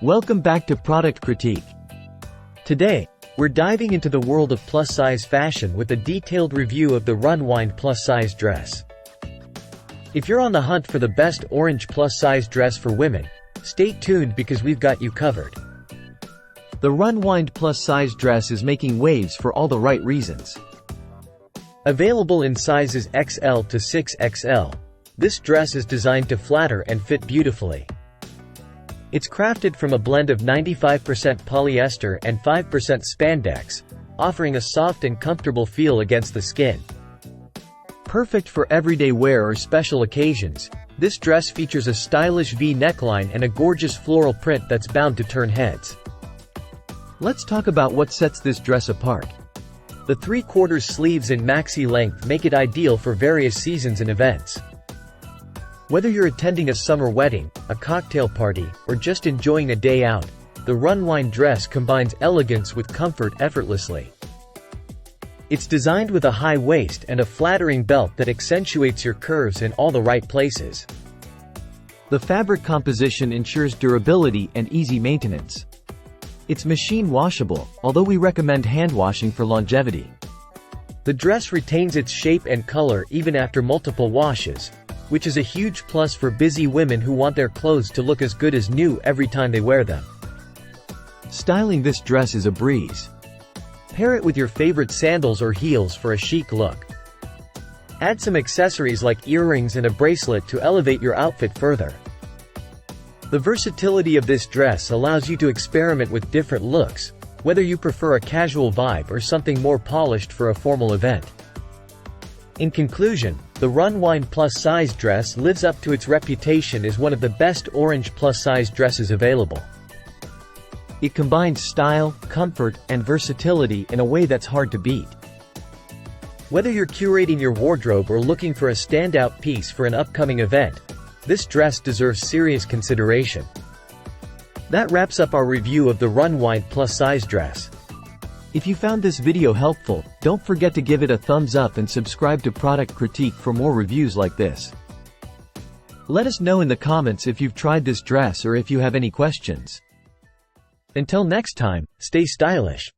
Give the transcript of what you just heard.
Welcome back to Product Critique. Today, we're diving into the world of plus-size fashion with a detailed review of the Runwind plus-size dress. If you're on the hunt for the best orange plus-size dress for women, stay tuned because we've got you covered. The Runwind plus-size dress is making waves for all the right reasons. Available in sizes XL to 6XL, this dress is designed to flatter and fit beautifully. It's crafted from a blend of 95% polyester and 5% spandex, offering a soft and comfortable feel against the skin. Perfect for everyday wear or special occasions, this dress features a stylish V neckline and a gorgeous floral print that's bound to turn heads. Let's talk about what sets this dress apart. The 3/4 sleeves in maxi length make it ideal for various seasons and events. Whether you're attending a summer wedding, a cocktail party, or just enjoying a day out, the Runwind dress combines elegance with comfort effortlessly. It's designed with a high waist and a flattering belt that accentuates your curves in all the right places. The fabric composition ensures durability and easy maintenance. It's machine washable, although we recommend hand washing for longevity. The dress retains its shape and color even after multiple washes, which is a huge plus for busy women who want their clothes to look as good as new every time they wear them. Styling this dress is a breeze. Pair it with your favorite sandals or heels for a chic look. Add some accessories like earrings and a bracelet to elevate your outfit further. The versatility of this dress allows you to experiment with different looks, whether you prefer a casual vibe or something more polished for a formal event. In conclusion, the Runwind plus-size dress lives up to its reputation as one of the best orange plus-size dresses available. It combines style, comfort, and versatility in a way that's hard to beat. Whether you're curating your wardrobe or looking for a standout piece for an upcoming event, this dress deserves serious consideration. That wraps up our review of the Runwind plus-size dress. If you found this video helpful, don't forget to give it a thumbs up and subscribe to Product Critique for more reviews like this. Let us know in the comments if you've tried this dress or if you have any questions. Until next time, stay stylish.